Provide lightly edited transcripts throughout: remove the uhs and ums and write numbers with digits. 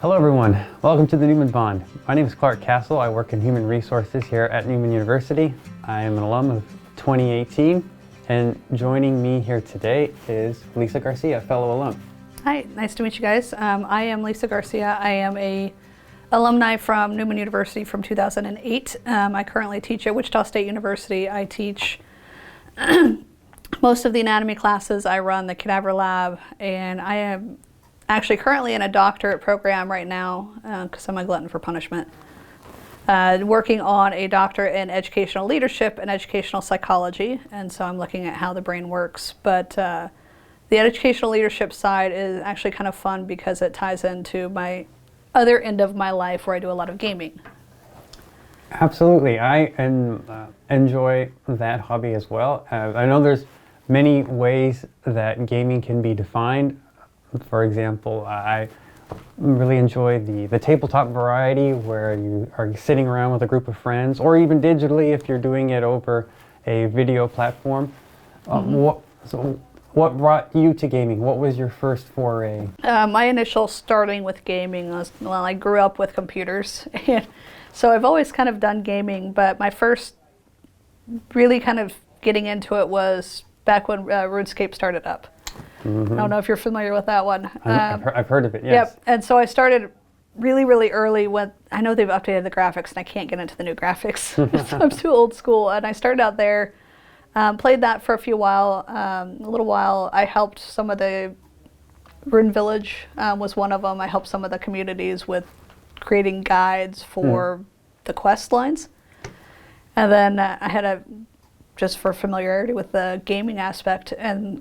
Hello everyone, welcome to the Newman Bond. My name is Clark Castle. I work in human resources here at Newman University. I am an alum of 2018, and joining me here today is Lisa Garcia, fellow alum. Hi, nice to meet you guys. I am Lisa Garcia. I am a alumni from Newman University from 2008. I currently teach at Wichita State University. I teach most of the anatomy classes. I run the cadaver lab, and I am actually currently in a doctorate program right now because I'm a glutton for punishment. Working on a doctorate in educational leadership and educational psychology, and so I'm looking at how the brain works. But the educational leadership side is actually kind of fun because it ties into my other end of my life where I do a lot of gaming. Absolutely, I enjoy that hobby as well. I know there's many ways that gaming can be defined. For example, I really enjoy the tabletop variety where you are sitting around with a group of friends, or even digitally if you're doing it over a video platform. What brought you to gaming? What was your first foray? My initial starting with gaming was, well, I grew up with computers, and so I've always kind of done gaming, but my first really kind of getting into it was back when RuneScape started up. I don't know if you're familiar with that one. I've heard of it, yes. Yep, and so I started really early when, I know they've updated the graphics and I can't get into the new graphics, so I'm too old school, and I started out there, played that for a little while. I helped some of the, Rune Village was one of them. I helped some of the communities with creating guides for the quest lines. And then I had just for familiarity with the gaming aspect and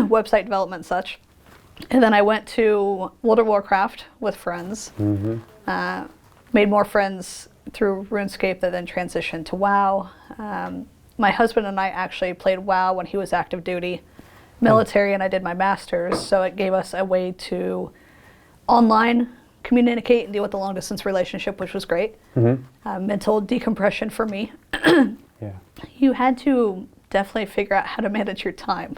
website development and such. And then I went to World of Warcraft with friends, made more friends through RuneScape that then transitioned to WoW. My husband and I actually played WoW when he was active duty military, and I did my master's, so it gave us a way to online communicate and deal with the long distance relationship, which was great. Mental decompression for me. Yeah. You had to definitely figure out how to manage your time,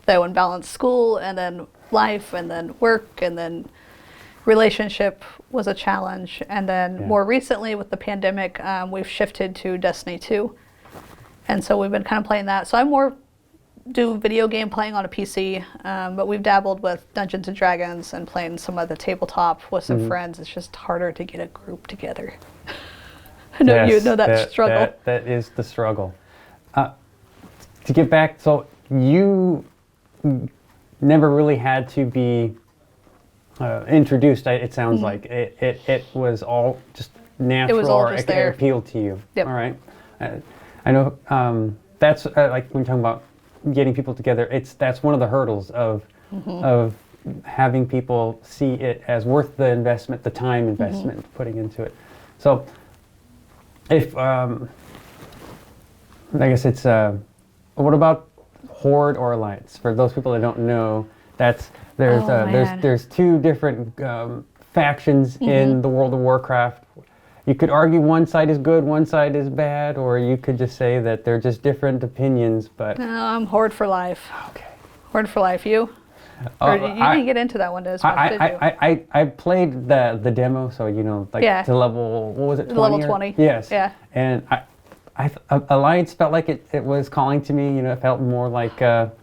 though, and balance school and then life and then work, and then relationship was a challenge. And then more recently with the pandemic, we've shifted to Destiny 2. And so we've been kind of playing that. So I more do video game playing on a PC, but we've dabbled with Dungeons and Dragons and playing some of the tabletop with some friends. It's just harder to get a group together. I know you know that struggle. That is the struggle. To get back, so you never really had to be introduced. It sounds like it was all just natural, it was all or just it appealed to you. Yep. All right. I know that's like when you're talking about getting people together. That's one of the hurdles of having people see it as worth the investment, the time investment putting into it. So. If I guess it's what about Horde or Alliance? For those people that don't know, there's two different factions in the World of Warcraft. You could argue one side is good, one side is bad, or you could just say that they're just different opinions. But no, I'm Horde for life. Okay. Horde for life. You? Or you didn't get into that one as much, did you? I played the demo, so to level, what was it, 20? Level 20. Yes. Yeah. And Alliance felt like it was calling to me. It felt more like the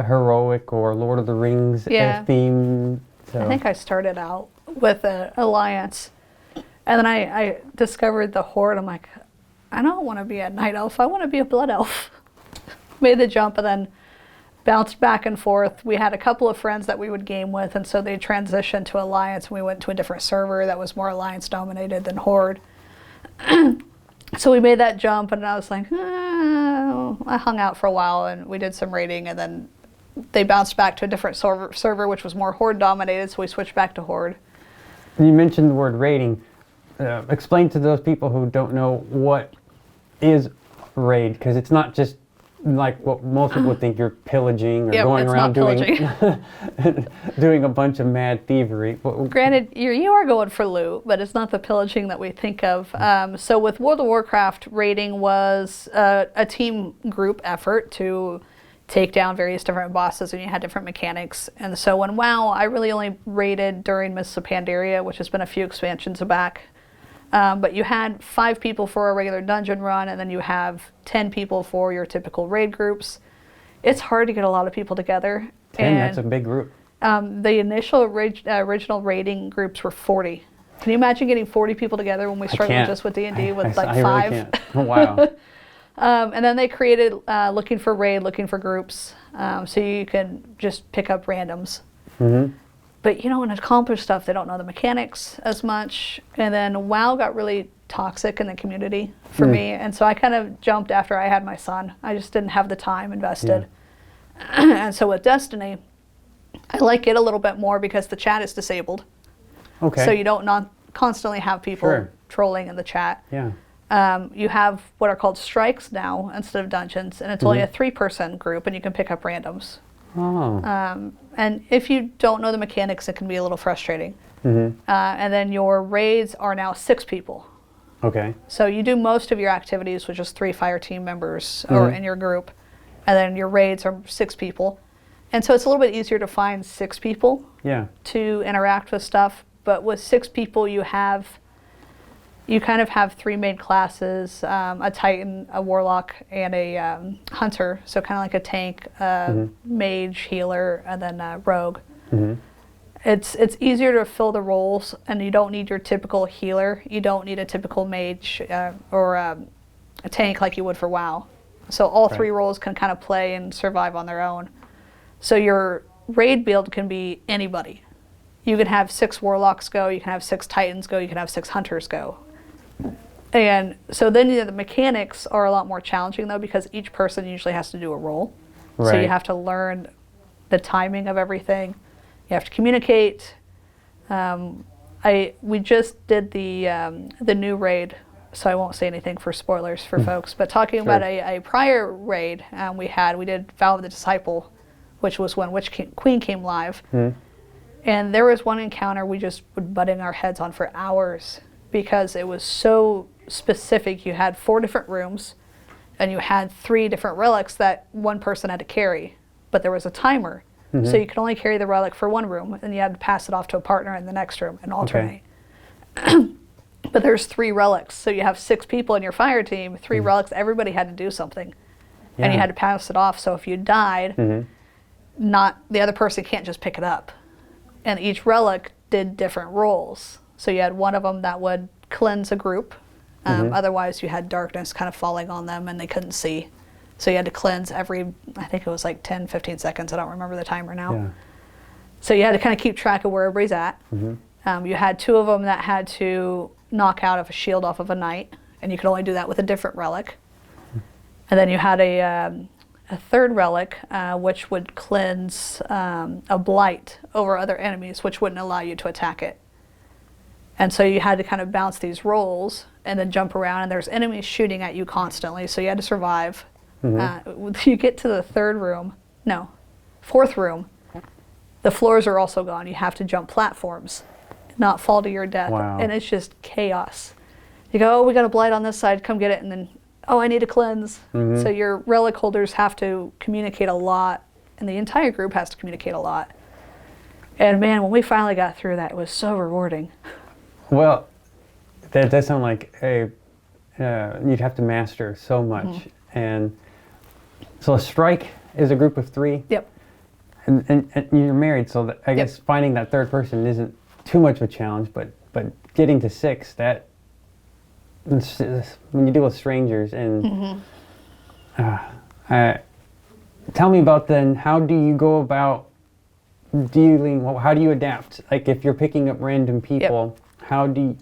heroic or Lord of the Rings theme. So. I think I started out with Alliance, and then I discovered the Horde. I'm like, I don't want to be a night elf. I want to be a blood elf. Made the jump, and then bounced back and forth. We had a couple of friends that we would game with, and so they transitioned to Alliance, and we went to a different server that was more Alliance dominated than Horde. So we made that jump, and I was like, I hung out for a while, and we did some raiding, and then they bounced back to a different server, which was more Horde dominated, so we switched back to Horde. You mentioned the word raiding. Explain to those people who don't know what is raid, because it's not just like what most people would think, you're pillaging or going around doing a bunch of mad thievery. Granted, you are going for loot, but it's not the pillaging that we think of. So with World of Warcraft, raiding was a team group effort to take down various different bosses, and you had different mechanics. And so in WoW, I really only raided during Mists of Pandaria, which has been a few expansions back. But you had 5 people for a regular dungeon run, and then you have 10 people for your typical raid groups. It's hard to get a lot of people together. 10, that's a big group. The initial original raiding groups were 40. Can you imagine getting 40 people together when we struggled just with D&D with like 5? I really can't. Wow. And then they created looking for raid, looking for groups, so you can just pick up randoms. Mm-hmm. But when it accomplished stuff, they don't know the mechanics as much. And then WoW got really toxic in the community for me. And so I kind of jumped after I had my son. I just didn't have the time invested. Yeah. And so with Destiny, I like it a little bit more because the chat is disabled. Okay. So you don't constantly have people trolling in the chat. Yeah. You have what are called strikes now instead of dungeons. And it's only a 3-person group, and you can pick up randoms. Oh. And if you don't know the mechanics, it can be a little frustrating. Mm-hmm. And then your raids are now 6 people. Okay. So you do most of your activities with just 3 fire team members or in your group. And then your raids are 6 people. And so it's a little bit easier to find 6 people to interact with stuff. But with 6 people, you kind of have 3 main classes, a Titan, a Warlock, and a Hunter. So kind of like a tank, mage, healer, and then a Rogue. Mm-hmm. It's easier to fill the roles, and you don't need your typical healer. You don't need a typical mage or a tank like you would for WoW. So all 3 roles can kind of play and survive on their own. So your raid build can be anybody. You can have 6 Warlocks go, you can have 6 Titans go, you can have 6 Hunters go. And so then the mechanics are a lot more challenging, though, because each person usually has to do a role. Right. So you have to learn the timing of everything. You have to communicate. We just did the new raid, so I won't say anything for spoilers for folks. But talking about a prior raid we did Vow of the Disciple, which was when Witch Queen came live. And there was one encounter we just would butting our heads on for hours because it was so specific. You had 4 different rooms, and you had 3 different relics that one person had to carry, but there was a timer. So you could only carry the relic for one room, and you had to pass it off to a partner in the next room and alternate. But there's 3 relics, so you have 6 people in your fire team, 3 relics, everybody had to do something. And you had to pass it off, so if you died, not the other person can't just pick it up. And each relic did different roles. So you had one of them that would cleanse a group. Otherwise, you had darkness kind of falling on them and they couldn't see. So you had to cleanse every, I think it was like 10, 15 seconds. I don't remember the timer now. Yeah. So you had to kind of keep track of where everybody's at. You had 2 of them that had to knock out of a shield off of a knight, and you could only do that with a different relic. And then you had a 3rd relic, which would cleanse a blight over other enemies, which wouldn't allow you to attack it. And so you had to kind of bounce these rolls and then jump around, and there's enemies shooting at you constantly, so you had to survive. You get to the 4th room, the floors are also gone. You have to jump platforms, not fall to your death. Wow. And it's just chaos. You go, oh, we got a blight on this side, come get it, and then, oh, I need to cleanse. So your relic holders have to communicate a lot, and the entire group has to communicate a lot. And man, when we finally got through that, it was so rewarding. Well, that does sound like you'd have to master so much. And so a strike is a group of 3? Yep. And you're married, so I guess finding that 3rd person isn't too much of a challenge, but getting to 6, that when you deal with strangers and tell me about then, how do you go about dealing, how do you adapt? Like if you're picking up random people,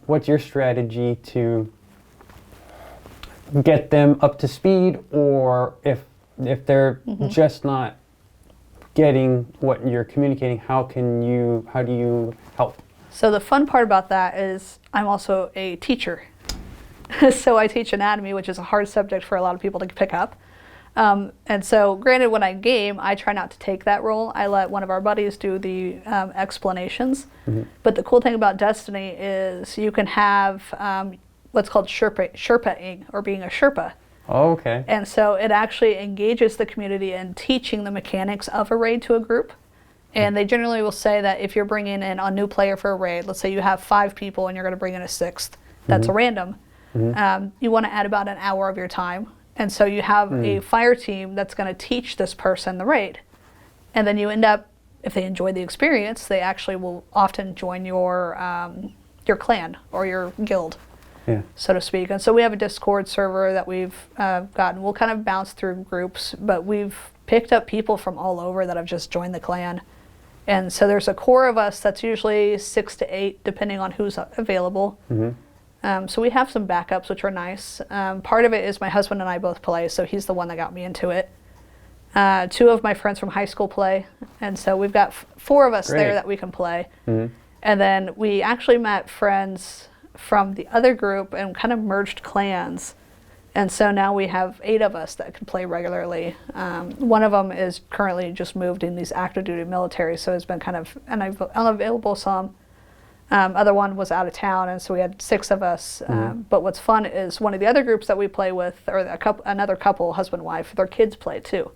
what's your strategy to get them up to speed, or if they're just not getting what you're communicating, how do you help? So the fun part about that is I'm also a teacher. So I teach anatomy, which is a hard subject for a lot of people to pick up. And so granted, when I game, I try not to take that role. I let one of our buddies do the explanations. But the cool thing about Destiny is you can have what's called Sherpaing, or being a Sherpa. Oh, okay. And so it actually engages the community in teaching the mechanics of a raid to a group. And they generally will say that if you're bringing in a new player for a raid, let's say you have 5 people and you're going to bring in a 6th, that's a random. You want to add about an hour of your time. And so you have a fire team that's going to teach this person the raid. And then you end up, if they enjoy the experience, they actually will often join your clan or your guild, so to speak. And so we have a Discord server that we've gotten. We'll kind of bounce through groups, but we've picked up people from all over that have just joined the clan. And so there's a core of us that's usually 6 to 8, depending on who's available. So we have some backups, which are nice. Part of it is my husband and I both play, so he's the one that got me into it. 2 of my friends from high school play, and so we've got 4 of us there that we can play. And then we actually met friends from the other group and kind of merged clans. And so now we have 8 of us that can play regularly. One of them is currently just moved in these active duty military, so it's been kind of unavailable some. Other one was out of town, and so we had 6 of us. But what's fun is one of the other groups that we play with, or another couple, husband and wife, their kids play too.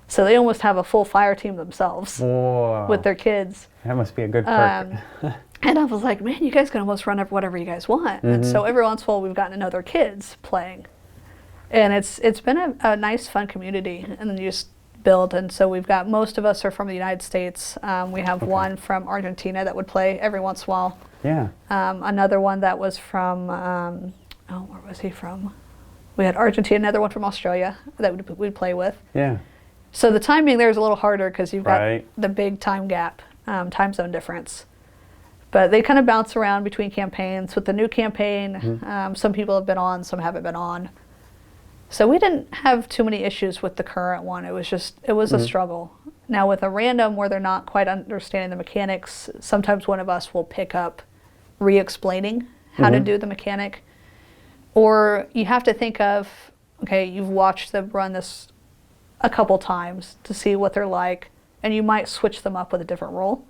So they almost have a full fire team themselves with their kids. That must be a good perk. And I was like, man, you guys can almost run up whatever you guys want. And so every once in a while, we've gotten to know their kids playing. And it's been a nice, fun community. And then you just build. And so we've got, most of us are from the United States. We have one from Argentina that would play every once in a while. Yeah. Another one that was from, where was he from? We had Argentina, another one from Australia that we'd play with. Yeah. So the timing there is a little harder because you've got the big time gap, time zone difference. But they kind of bounce around between campaigns. With the new campaign, some people have been on, some haven't been on. So we didn't have too many issues with the current one. It was a struggle. Now with a random where they're not quite understanding the mechanics, sometimes one of us will pick up re-explaining how to do the mechanic. Or you have to think of, okay, you've watched them run this a couple times to see what they're like, and you might switch them up with a different role.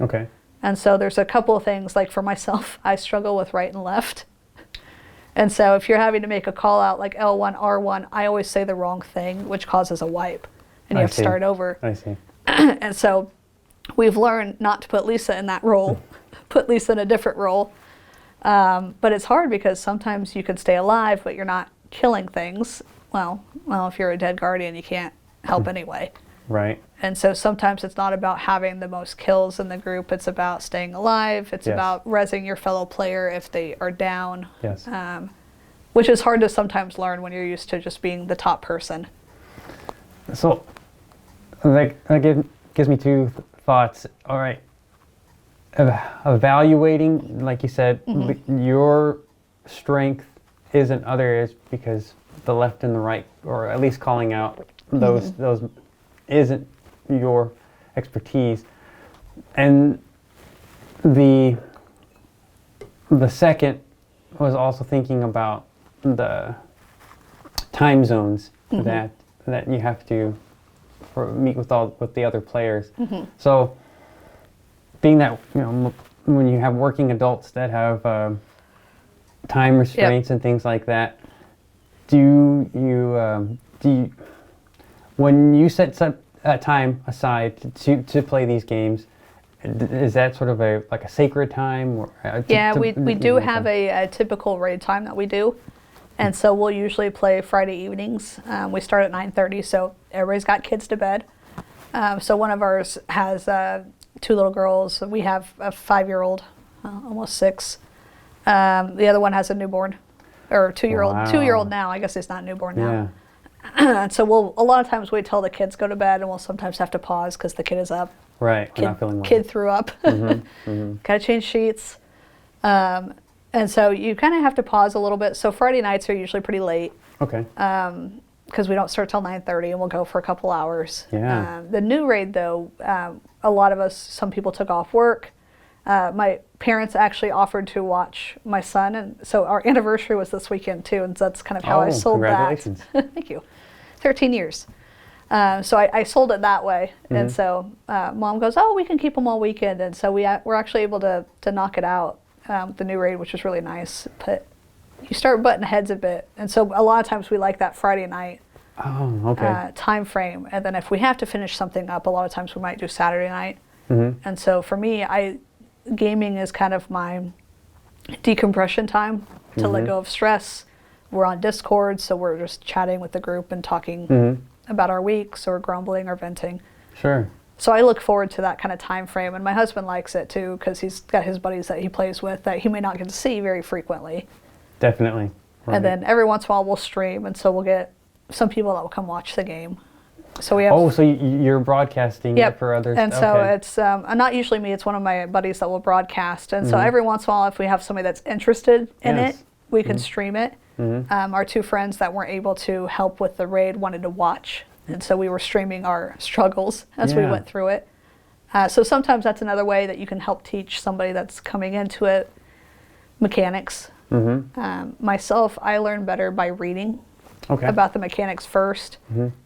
Okay. And so there's a couple of things, like for myself, I struggle with right and left. And so if you're having to make a call out like L1, R1, I always say the wrong thing, which causes a wipe. And you have to start over. I see. And so we've learned not to put Lisa in that role, put Lisa in a different role. But it's hard because sometimes you can stay alive, but you're not killing things. Well, if you're a dead guardian, you can't help anyway. Right. And so sometimes it's not about having the most kills in the group. It's about staying alive. It's about rezzing your fellow player if they are down. Yes. Which is hard to sometimes learn when you're used to just being the top person. So that gives me 2 thoughts. All right. Evaluating, like you said, your strength is in other areas because the left and the right, or at least calling out those isn't your expertise. And the second was also thinking about the time zones that you have to meet with the other players. So being that, when you have working adults that have time restraints and things like that, do you when you set some time aside to play these games, is that sort of a sacred time? Or, we do have a typical raid time that we do. And so we'll usually play Friday evenings. We start at 9:30, so everybody's got kids to bed. So one of ours has 2 little girls. We have a 5-year-old, almost 6. The other one has a newborn, or 2-year-old. Wow. 2-year-old now. I guess it's not newborn now. So we'll a lot of times wait till the kids go to bed, and we'll sometimes have to pause because the kid is up. Right. We're not feeling well. Kid threw up. Gotta change sheets. And so you kind of have to pause a little bit. So Friday nights are usually pretty late. Okay. Because we don't start till 9:30, and we'll go for a couple hours. Yeah. The new raid, though, a lot of us, some people took off work. My parents actually offered to watch my son, and so our anniversary was this weekend too, and so that's kind of how I sold congratulations. that. Thank you. 13 years. So I sold it that way, and so Mom goes, "Oh, we can keep them all weekend," and so we're actually able to knock it out, the new raid, which was really nice. But you start butting heads a bit. And so a lot of times we like that Friday night Oh, okay. time frame. And then if we have to finish something up, a lot of times we might do Saturday night. Mm-hmm. And so for me, gaming is kind of my decompression time to let go of stress. We're on Discord, so we're just chatting with the group and talking about our weeks or grumbling or venting. Sure. So I look forward to that kind of time frame, and my husband likes it too because he's got his buddies that he plays with that he may not get to see very frequently. Definitely. Right. And then every once in a while we'll stream, and so we'll get some people that will come watch the game. So we have. Oh, so you're broadcasting it for others. And so okay. it's not usually me; it's one of my buddies that will broadcast. And so every once in a while, if we have somebody that's interested in it, we can stream it. Our two friends that weren't able to help with the raid wanted to watch, and so we were streaming our struggles as we went through it. So sometimes that's another way that you can help teach somebody that's coming into it mechanics. Myself, I learn better by reading about the mechanics first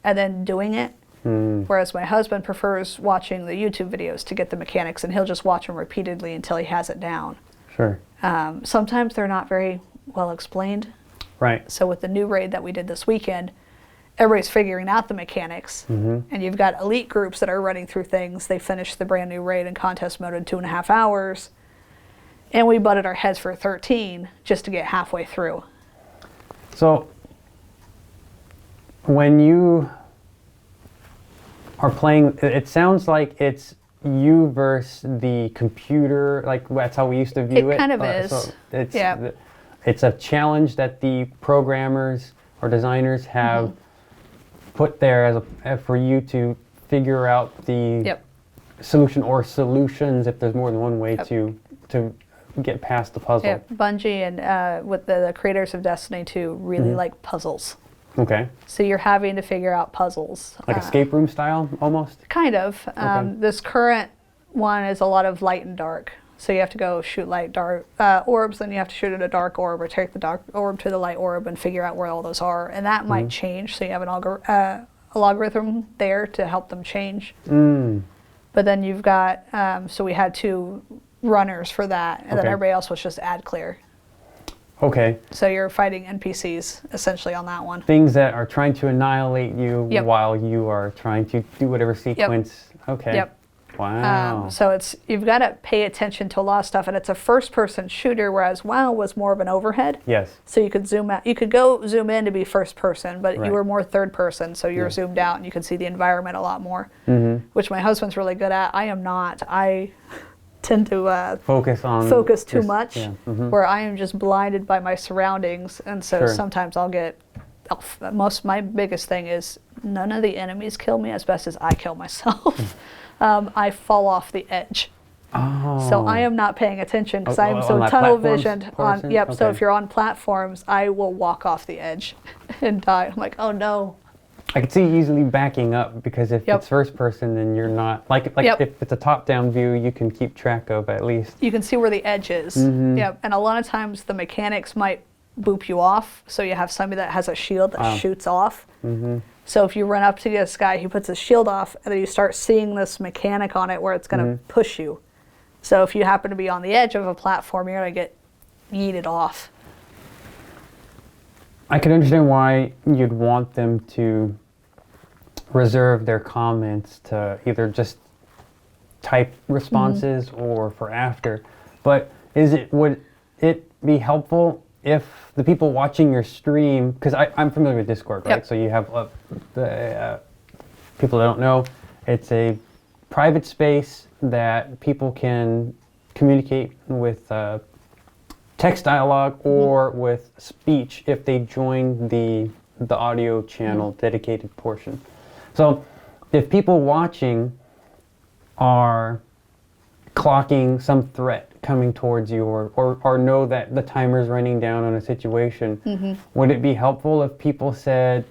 and then doing it. Whereas my husband prefers watching the YouTube videos to get the mechanics, and he'll just watch them repeatedly until he has it down. Sure. Sometimes they're not very well explained. Right. So with the new raid that we did this weekend, everybody's figuring out the mechanics, and you've got elite groups that are running through things. They finished the brand new raid in contest mode in 2.5 hours, and we butted our heads for 13 just to get halfway through. So when you are playing, it sounds like it's you versus the computer. Like that's how we used to view it. It kind of is. So it's a challenge that the programmers or designers have put there as for you to figure out the solution or solutions, if there's more than one way to get past the puzzle. Yeah, Bungie and with the creators of Destiny 2 really like puzzles. Okay. So you're having to figure out puzzles. Like escape room style, almost? Kind of. This current one is a lot of light and dark. So you have to go shoot light, dark orbs, then you have to shoot at a dark orb or take the dark orb to the light orb and figure out where all those are. And that might change, so you have a logarithm there to help them change. But then you've got, so we had 2 runners for that, and then everybody else was just ad clear. Okay. So you're fighting NPCs essentially on that one. Things that are trying to annihilate you while you are trying to do whatever sequence. Okay. Yep. Wow. So you've got to pay attention to a lot of stuff, and it's a first-person shooter, whereas WoW was more of an overhead. Yes. So you could zoom out. You could go zoom in to be first person, but you were more third person, so you're zoomed out and you could see the environment a lot more, which my husband's really good at. I am not. I tend to focus too much, where I am just blinded by my surroundings, and so sometimes I'll get. My biggest thing is none of the enemies kill me as best as I kill myself. I fall off the edge. Oh. So I am not paying attention because I am so tunnel visioned on. So if you're on platforms, I will walk off the edge and die. I'm like, oh no. I could see easily backing up, because if it's first person, then you're not like if it's a top-down view, you can keep track of at least. You can see where the edge is. Yep. And a lot of times the mechanics might boop you off, so you have somebody that has a shield that shoots off. So if you run up to this guy, he puts his shield off, and then you start seeing this mechanic on it where it's going to push you. So if you happen to be on the edge of a platform, you're going to get yeeted off. I can understand why you'd want them to reserve their comments to either just type responses or for after. But would it be helpful if the people watching your stream, because I'm familiar with Discord, right? So you have the people that don't know, it's a private space that people can communicate with text dialogue or with speech if they join the audio channel dedicated portion. So if people watching are clocking some threat coming towards you or know that the timer's running down on a situation, would it be helpful if people said,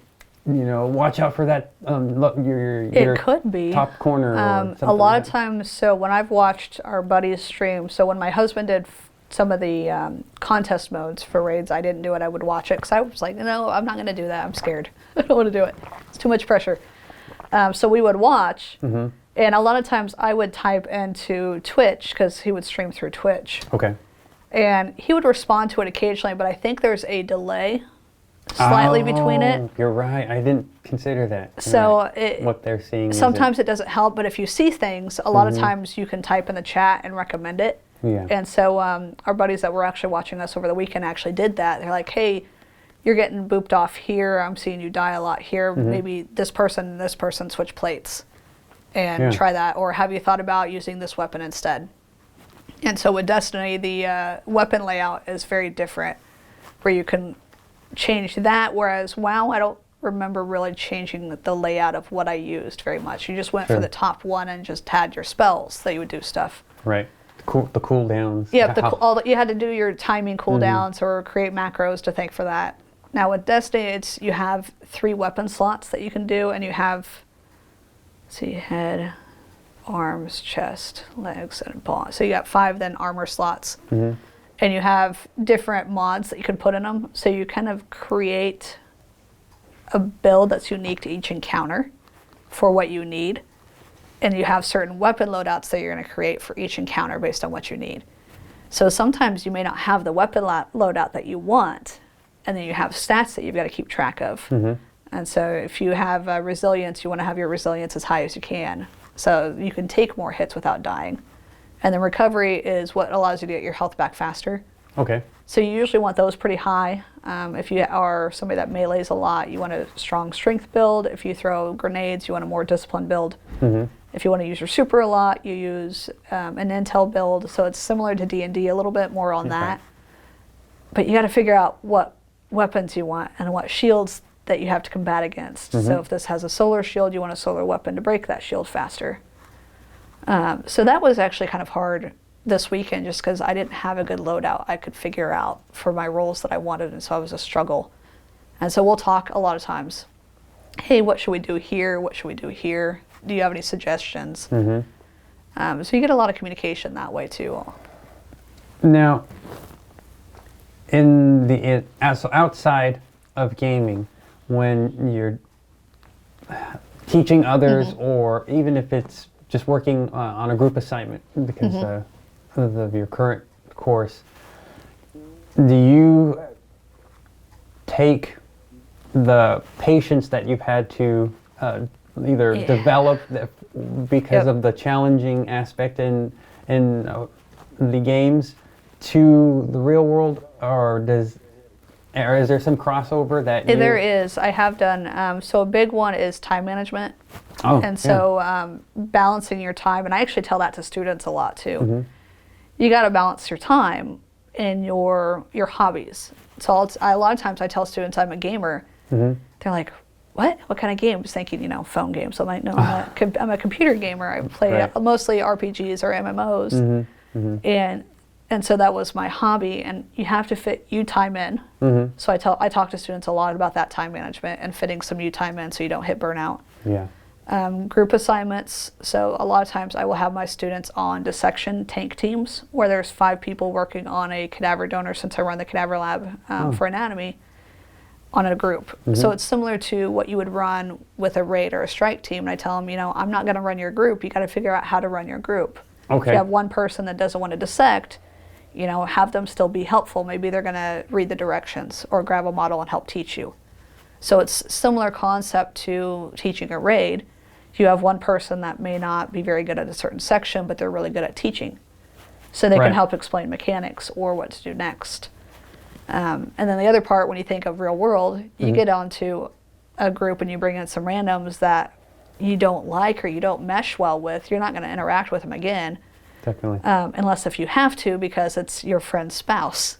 watch out for that, your could be top corner or something a lot like of times. So when I've watched our buddies stream, so when my husband did some of the contest modes for raids, I didn't do it. I would watch it because I was like, no, I'm not going to do that. I'm scared. I don't want to do it. It's too much pressure. So we would watch, and a lot of times I would type into Twitch because he would stream through Twitch. Okay. And he would respond to it occasionally, but I think there's a delay slightly between it. You're right. I didn't consider that. So what they're seeing. Sometimes it doesn't help, but if you see things, a lot of times you can type in the chat and recommend it. Yeah. And so our buddies that were actually watching us over the weekend actually did that. They're like, hey, you're getting booped off here. I'm seeing you die a lot here. Maybe this person and this person switch plates and try that. Or have you thought about using this weapon instead? And so with Destiny, the weapon layout is very different, where you can change that, whereas WoW, I don't remember really changing the layout of what I used very much. You just went for the top one and just had your spells that you would do stuff. Right. The cooldowns. Yeah, you had to do your timing cooldowns or create macros to thank for that. Now with Destiny, you have 3 weapon slots that you can do, and you have, head, arms, chest, legs, and paw. So you got 5 then armor slots. And you have different mods that you can put in them. So you kind of create a build that's unique to each encounter for what you need. And you have certain weapon loadouts that you're going to create for each encounter based on what you need. So sometimes you may not have the weapon loadout that you want, and then you have stats that you've got to keep track of. And so if you have resilience, you want to have your resilience as high as you can, so you can take more hits without dying. And then recovery is what allows you to get your health back faster. Okay. So you usually want those pretty high. If you are somebody that melees a lot, you want a strong strength build. If you throw grenades, you want a more disciplined build. If you want to use your super a lot, you use an intel build. So it's similar to D&D a little bit, more on that. But you got to figure out what weapons you want and what shields that you have to combat against. So if this has a solar shield, you want a solar weapon to break that shield faster. So that was actually kind of hard this weekend, just because I didn't have a good loadout I could figure out for my roles that I wanted, and so it was a struggle. And so we'll talk a lot of times, hey, what should we do here? What should we do here? Do you have any suggestions? So you get a lot of communication that way too. Now, so outside of gaming, when you're teaching others, or even if it's just working on a group assignment because of your current course, do you take the patience that you've had to either develop because of the challenging aspect in the games to the real world, or is there some crossover that There is. I have done. So a big one is time management. So balancing your time, and I actually tell that to students a lot too. You got to balance your time in your hobbies. So a lot of times I tell students I'm a gamer. They're like, what? What kind of games? Thinking, phone games. I'm like, no, I'm a computer gamer. I play mostly RPGs or MMOs. And so that was my hobby, and you have to fit you time in. So I talk to students a lot about that time management and fitting some you time in so you don't hit burnout. Group assignments. So a lot of times I will have my students on dissection tank teams where there's 5 people working on a cadaver donor, since I run the cadaver lab for anatomy, on a group. So it's similar to what you would run with a raid or a strike team. And I tell them, I'm not going to run your group. You got to figure out how to run your group. If you have one person that doesn't want to dissect, have them still be helpful. Maybe they're going to read the directions or grab a model and help teach you. So it's similar concept to teaching a raid. You have one person that may not be very good at a certain section, but they're really good at teaching. So they can help explain mechanics or what to do next. And then the other part, when you think of real world, you get onto a group and you bring in some randoms that you don't like or you don't mesh well with. You're not going to interact with them again. Definitely. Unless if you have to, because it's your friend's spouse,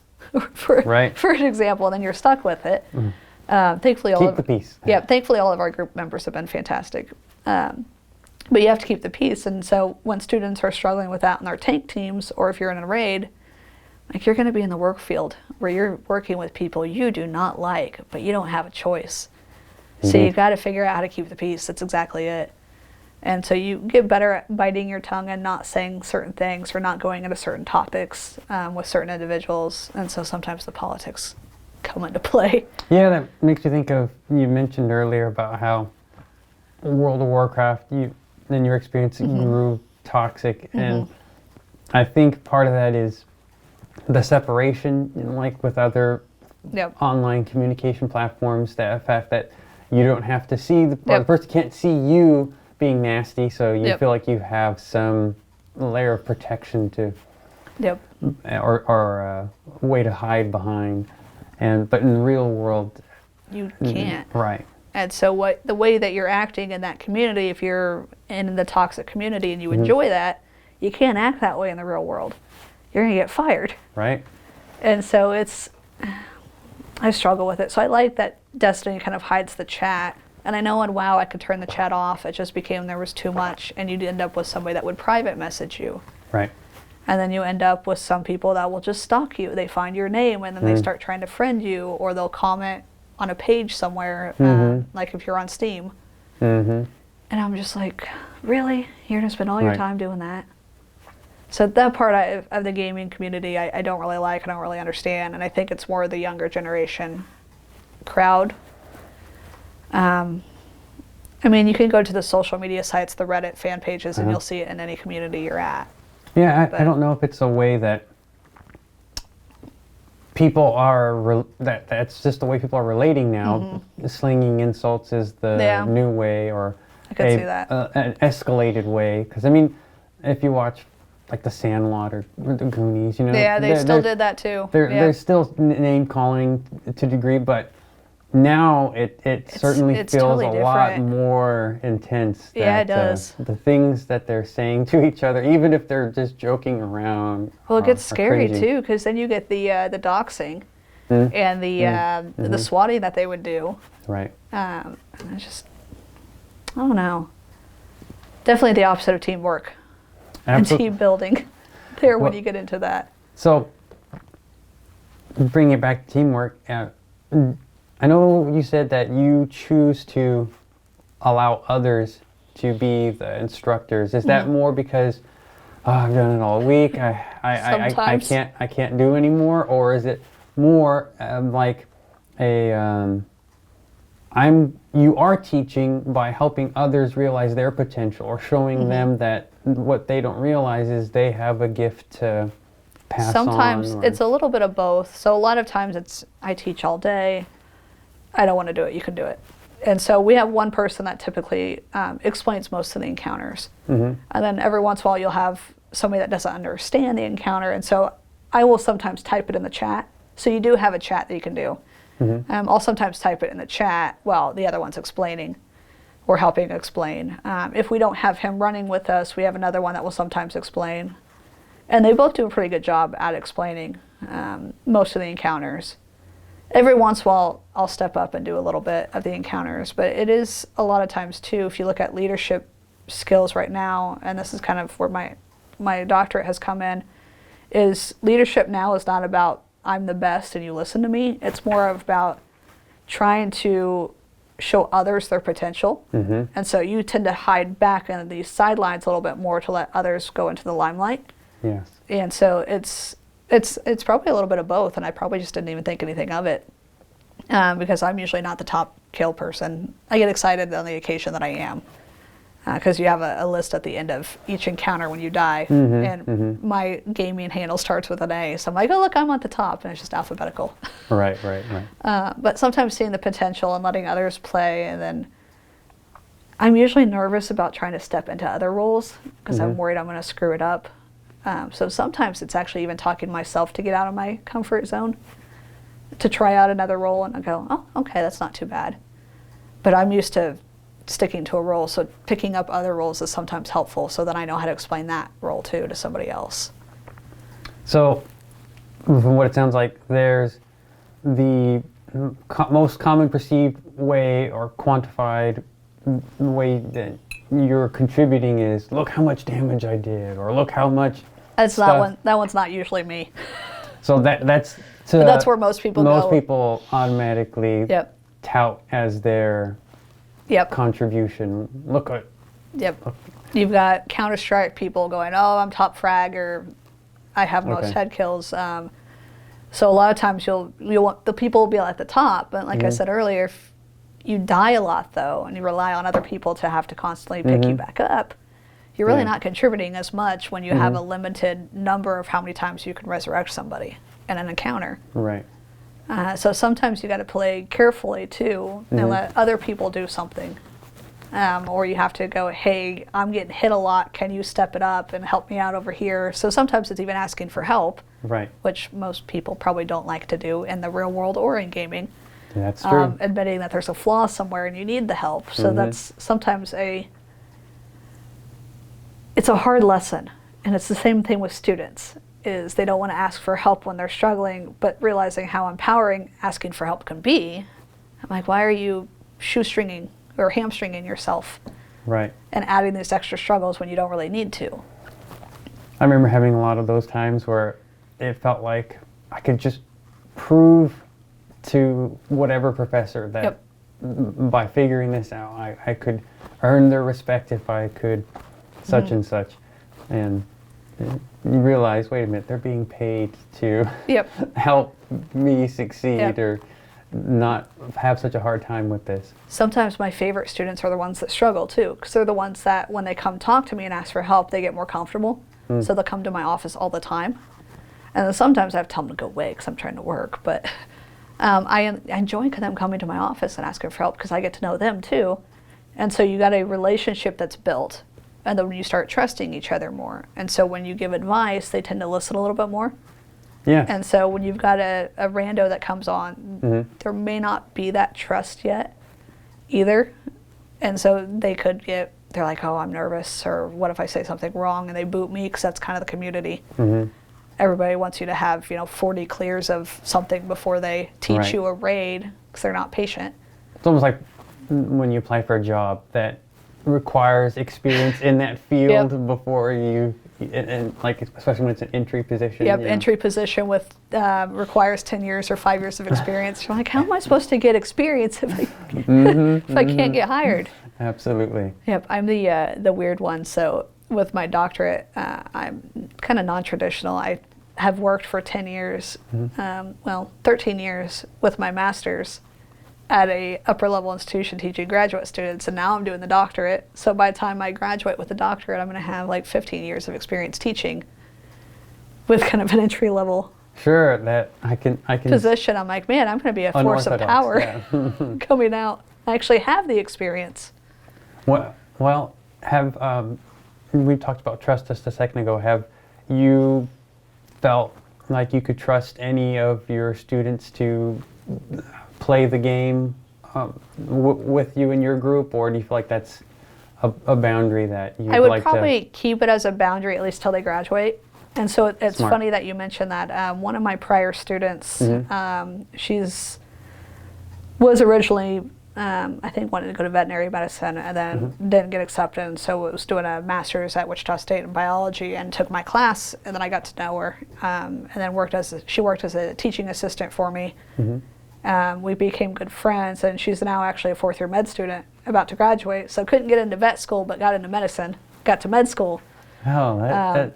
for an example, and then you're stuck with it. Thankfully, keep the peace. Yeah, thankfully all of our group members have been fantastic. But you have to keep the peace, and so when students are struggling with that in their tank teams, or if you're in a raid, like you're going to be in the work field where you're working with people you do not like, but you don't have a choice. So you've got to figure out how to keep the peace. That's exactly it. And so you get better at biting your tongue and not saying certain things or not going into certain topics with certain individuals. And so sometimes the politics come into play. Yeah, that makes me think of, you mentioned earlier about how World of Warcraft, in your experience, grew toxic. And I think part of that is the separation, like with other Yep. online communication platforms, the fact that you don't have to see the Yep. person can't see you being nasty, so you Yep. feel like you have some layer of protection to Yep. or way to hide behind, but in the real world, You can't. right? And so the way that you're acting in that community, if you're in the toxic community and you enjoy that, you can't act that way in the real world. You're going to get fired. Right. And so I struggle with it. So I like that Destiny kind of hides the chat. And I know on WoW I could turn the chat off. It just became there was too much, and you'd end up with somebody that would private message you. Right. And then you end up with some people that will just stalk you. They find your name and then they start trying to friend you, or they'll comment on a page somewhere, like if you're on Steam. Mm-hmm. And I'm just like, really? You're going to spend all your Right. time doing that? So that part of the gaming community I don't really like, I don't really understand, and I think it's more the younger generation crowd. I mean, you can go to the social media sites, the Reddit fan pages, and you'll see it in any community you're at. Yeah, I don't know if it's a way that people are, that's just the way people are relating now. Slinging insults is the new way, or I could see that. An escalated way. Because, I mean, if you watch like The Sandlot or The Goonies, you know. Yeah, they still did that too. There's still name calling to a degree, but now it certainly it's feels totally a lot different. more intense. Yeah, it does. The things that they're saying to each other, even if they're just joking around. Well, it gets are scary cringy. too, because then you get the doxing and the swatting that they would do. Right. And it's just, I don't know. Definitely the opposite of teamwork and team building there when you get into that. So, bring it back to teamwork. I know you said that you choose to allow others to be the instructors. Is that more because I've done it all week, I can't do anymore, or is it more like you are teaching by helping others realize their potential, or showing them that what they don't realize is they have a gift to pass on? Sometimes it's a little bit of both. So a lot of times I teach all day. I don't want to do it, you can do it. And so we have one person that typically explains most of the encounters. And then every once in a while you'll have somebody that doesn't understand the encounter. And so I will sometimes type it in the chat. So you do have a chat that you can do. I'll sometimes type it in the chat while the other one's explaining or helping explain. If we don't have him running with us, we have another one that will sometimes explain. And they both do a pretty good job at explaining most of the encounters. Every once in a while, I'll step up and do a little bit of the encounters, but it is a lot of times too, if you look at leadership skills right now, and this is kind of where my doctorate has come in, is leadership now is not about I'm the best and you listen to me. It's more about trying to show others their potential. And so you tend to hide back in these sidelines a little bit more to let others go into the limelight. Yes. And so it's probably a little bit of both, and I probably just didn't even think anything of it because I'm usually not the top kill person. I get excited on the occasion that I am because you have a list at the end of each encounter when you die, and my gaming handle starts with an A, so I'm like, oh look, I'm at the top, and it's just alphabetical. Right. But sometimes seeing the potential and letting others play, and then I'm usually nervous about trying to step into other roles because I'm worried I'm going to screw it up. So sometimes it's actually even talking myself to get out of my comfort zone, to try out another role, and I go, oh, okay, that's not too bad. But I'm used to sticking to a role, so picking up other roles is sometimes helpful, so then I know how to explain that role too to somebody else. So, from what it sounds like, there's the most common perceived way or quantified way that you're contributing is, look how much damage I did, or look how much That one's not usually me. So that's where most people go. Most people automatically tout as their contribution. Look at. You've got Counter-Strike people going, oh, I'm top frag, or I have most head kills. So a lot of times you'll want the people will be at the top, but like I said earlier, if you die a lot though, and you rely on other people to have to constantly pick you back up, You're really Yeah. not contributing as much when you have a limited number of how many times you can resurrect somebody in an encounter. Right. So sometimes you got to play carefully too and let other people do something. Or you have to go, hey, I'm getting hit a lot. Can you step it up and help me out over here? So sometimes it's even asking for help, Right. which most people probably don't like to do in the real world or in gaming. That's true. Admitting that there's a flaw somewhere and you need the help. So that's sometimes it's a hard lesson. And it's the same thing with students, is they don't want to ask for help when they're struggling, but realizing how empowering asking for help can be. I'm like, why are you shoestringing or hamstringing yourself Right. and adding these extra struggles when you don't really need to? I remember having a lot of those times where it felt like I could just prove to whatever professor that by figuring this out, I could earn their respect if I could such and such. And you realize, wait a minute, they're being paid to help me succeed or not have such a hard time with this. Sometimes my favorite students are the ones that struggle too, because they're the ones that when they come talk to me and ask for help, they get more comfortable. So they'll come to my office all the time. And then sometimes I have to tell them to go away because I'm trying to work. But I enjoy them coming to my office and asking for help because I get to know them too. And so you got a relationship that's built. And then when you start trusting each other more. And so when you give advice, they tend to listen a little bit more. Yeah. And so when you've got a rando that comes on, there may not be that trust yet either. And so they're like, oh, I'm nervous, or what if I say something wrong, and they boot me, because that's kind of the community. Everybody wants you to have 40 clears of something before they teach you a raid, because they're not patient. It's almost like when you apply for a job that requires experience in that field before you, and like especially when it's an entry position. Entry position with requires 10 years or 5 years of experience. You're like, how am I supposed to get experience if I can't get hired? Absolutely. I'm the weird one. So with my doctorate, I'm kind of non-traditional. I have worked for 10 years, 13 years with my master's at a upper level institution teaching graduate students, and now I'm doing the doctorate. So by the time I graduate with the doctorate, I'm going to have like 15 years of experience teaching with kind of an entry level that I can position. I'm like, man, I'm going to be a force of power coming out. I actually have the experience. Well, we talked about trust just a second ago. Have you felt like you could trust any of your students to play the game with you in your group, or do you feel like that's a boundary that you'd I would like probably keep it as a boundary at least till they graduate. And so it's Smart. funny that you mentioned that. One of my prior students, was originally, I think, wanted to go to veterinary medicine and then didn't get accepted, and so was doing a master's at Wichita State in biology and took my class, and then I got to know her, and then she worked as a teaching assistant for me. We became good friends, and she's now actually a fourth-year med student about to graduate, so couldn't get into vet school but got into medicine, got to med school. Oh, I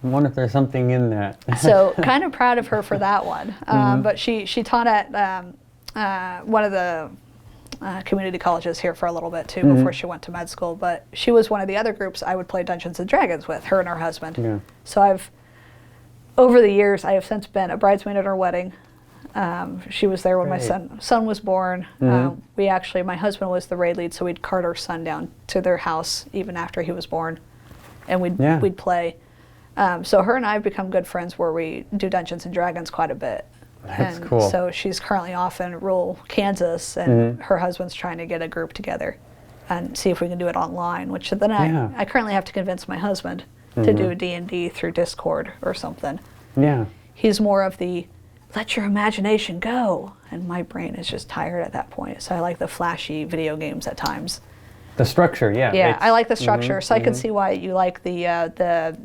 wonder if there's something in that. So kind of proud of her for that one. But she taught at one of the community colleges here for a little bit too before she went to med school. But she was one of the other groups I would play Dungeons and Dragons with, her and her husband. So over the years, I have since been a bridesmaid at her wedding. She was there when my son was born. My husband was the raid lead, so we'd cart our son down to their house even after he was born, and we'd play. So her and I have become good friends where we do Dungeons and Dragons quite a bit. That's cool. So she's currently off in rural Kansas, and her husband's trying to get a group together and see if we can do it online, which then I currently have to convince my husband to do D&D through Discord or something. He's more of the let your imagination go, and my brain is just tired at that point, so I like the flashy video games at times. The structure, I like the structure, so I can see why you like the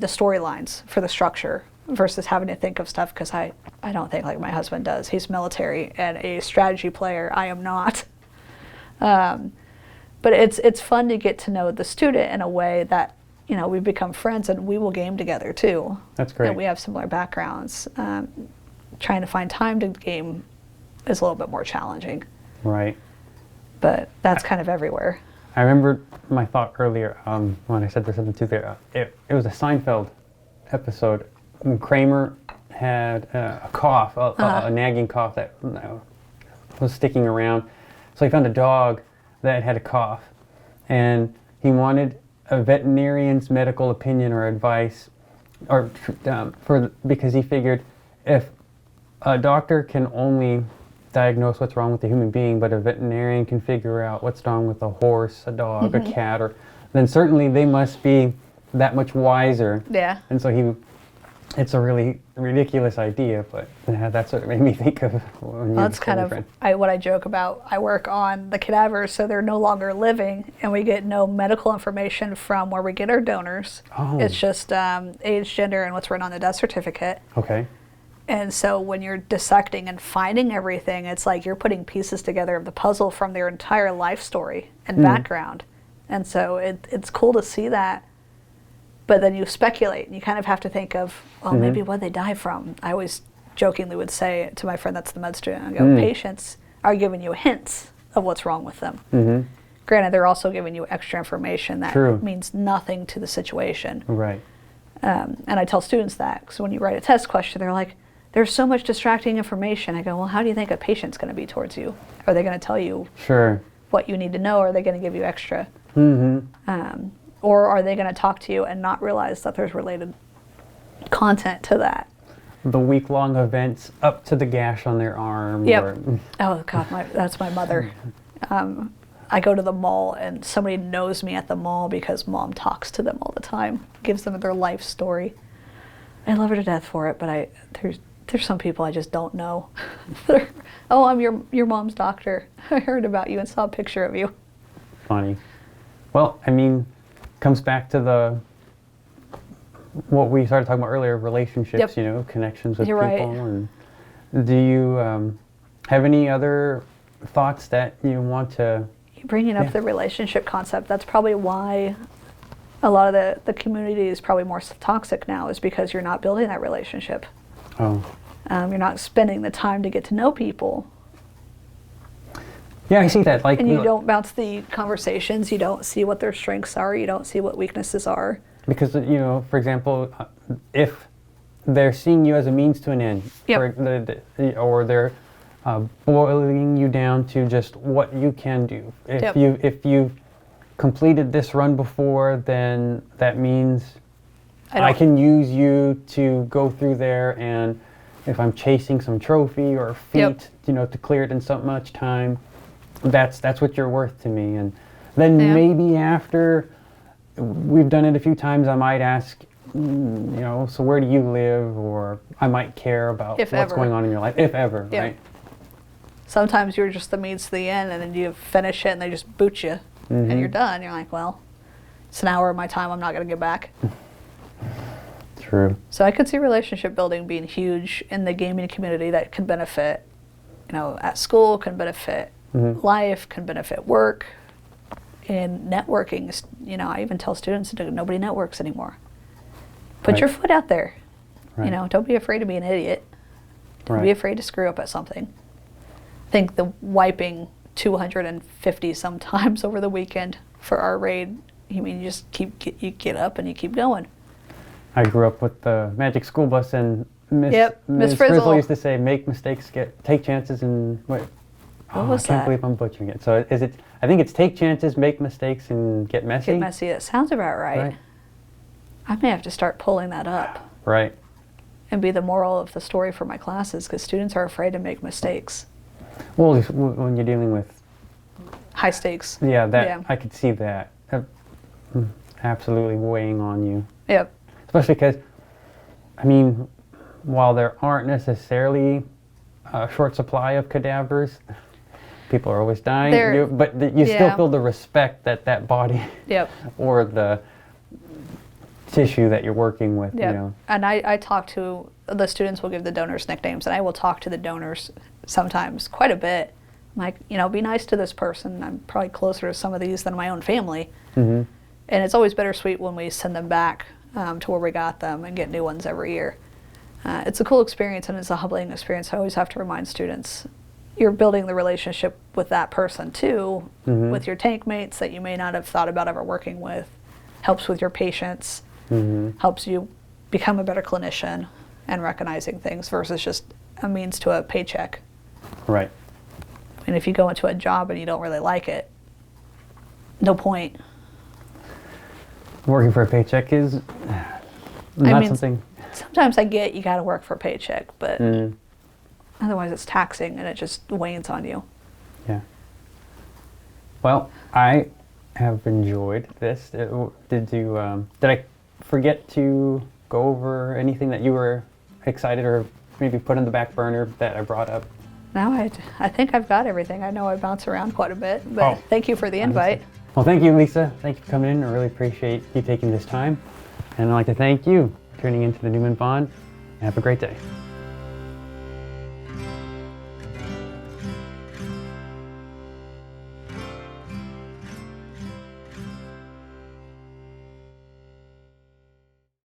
storylines for the structure versus having to think of stuff, because I don't think like my husband does. He's military and a strategy player. I am not. But it's fun to get to know the student in a way that we become friends, and we will game together too. That's great. And we have similar backgrounds. Trying to find time to game is a little bit more challenging. Right. But that's kind of everywhere. I remembered my thought earlier when I said there's something to there. It was a Seinfeld episode when Kramer had a cough, a nagging cough that was sticking around. So he found a dog that had a cough, and he wanted a veterinarian's medical opinion or advice, or because he figured if a doctor can only diagnose what's wrong with the human being, but a veterinarian can figure out what's wrong with a horse, a dog, a cat, or then certainly they must be that much wiser. Yeah. And so it's a really ridiculous idea, but that's what it made me think of when you That's kind of what I joke about. I work on the cadavers, so they're no longer living, and we get no medical information from where we get our donors. Oh. It's just age, gender, and what's written on the death certificate. Okay. And so when you're dissecting and finding everything, it's like you're putting pieces together of the puzzle from their entire life story and background. And so it's cool to see that. But then you speculate, and you kind of have to think of, well, maybe what they die from. I always jokingly would say to my friend that's the med student, I go, patients are giving you hints of what's wrong with them. Granted, they're also giving you extra information that means nothing to the situation. Right. And I tell students that, because when you write a test question, they're like, there's so much distracting information. I go, well, how do you think a patient's going to be towards you? Are they going to tell you what you need to know? Or are they going to give you extra? Or are they going to talk to you and not realize that there's related content to that? The week-long events up to the gash on their arm. Yep. Oh, God, that's my mother. I go to the mall, and somebody knows me at the mall because Mom talks to them all the time, gives them their life story. I love her to death for it, but there's some people I just don't know. Oh, I'm your mom's doctor. I heard about you and saw a picture of you. Funny. Well, I mean, comes back to what we started talking about earlier, relationships, connections with You're people. Right. And do you have any other thoughts that you want to... You're bringing up the relationship concept. That's probably why a lot of the community is probably more toxic now, is because you're not building that relationship. Oh. You're not spending the time to get to know people. Yeah, I see that. And you don't bounce the conversations. You don't see what their strengths are. You don't see what weaknesses are. Because, for example, if they're seeing you as a means to an end, or they're boiling you down to just what you can do. If you've completed this run before, then that means I can use you to go through there, and if I'm chasing some trophy or feat, to clear it in so much time, that's what you're worth to me. And then maybe after we've done it a few times, I might ask, so where do you live? Or I might care about what's going on in your life, if ever, right? Sometimes you're just the means to the end, and then you finish it and they just boot you, and you're done. You're like, well, it's an hour of my time I'm not going to get back. True. So I could see relationship building being huge in the gaming community that could benefit, at school, can benefit life, can benefit work. And networking, I even tell students that nobody networks anymore. Put your foot out there. Right. Don't be afraid to be an idiot. Don't be afraid to screw up at something. I think the wiping 250 sometimes over the weekend for our raid, you just you get up and you keep going. I grew up with the Magic School Bus, and Miss Frizzle used to say, make mistakes, take chances, and wait. What was I can't that? believe I'm butchering it. So I think it's take chances, make mistakes, and get messy. Get messy. That sounds about right. I may have to start pulling that up. Right. And be the moral of the story for my classes, because students are afraid to make mistakes. Well, when you're dealing with high stakes. I could see that absolutely weighing on you. Yep. Especially because, while there aren't necessarily a short supply of cadavers, people are always dying, but you still feel the respect that body or the tissue that you're working with. And I talk to the students, will give the donors nicknames, and I will talk to the donors sometimes quite a bit. I'm like, be nice to this person. I'm probably closer to some of these than my own family. And it's always bittersweet when we send them back to where we got them and get new ones every year. It's a cool experience, and it's a humbling experience. I always have to remind students, you're building the relationship with that person too, with your tank mates that you may not have thought about ever working with. Helps with your patients, helps you become a better clinician and recognizing things versus just a means to a paycheck. Right. I mean, if you go into a job and you don't really like it, no point. Working for a paycheck is not something. Sometimes I get you got to work for a paycheck, but otherwise it's taxing and it just weighs on you. Yeah. Well, I have enjoyed this. Did I forget to go over anything that you were excited or maybe put in the back burner that I brought up? No, I think I've got everything. I know I bounce around quite a bit, but thank you for the invite. Well, thank you, Lisa. Thank you for coming in. I really appreciate you taking this time. And I'd like to thank you for tuning into the Newman Bond. Have a great day.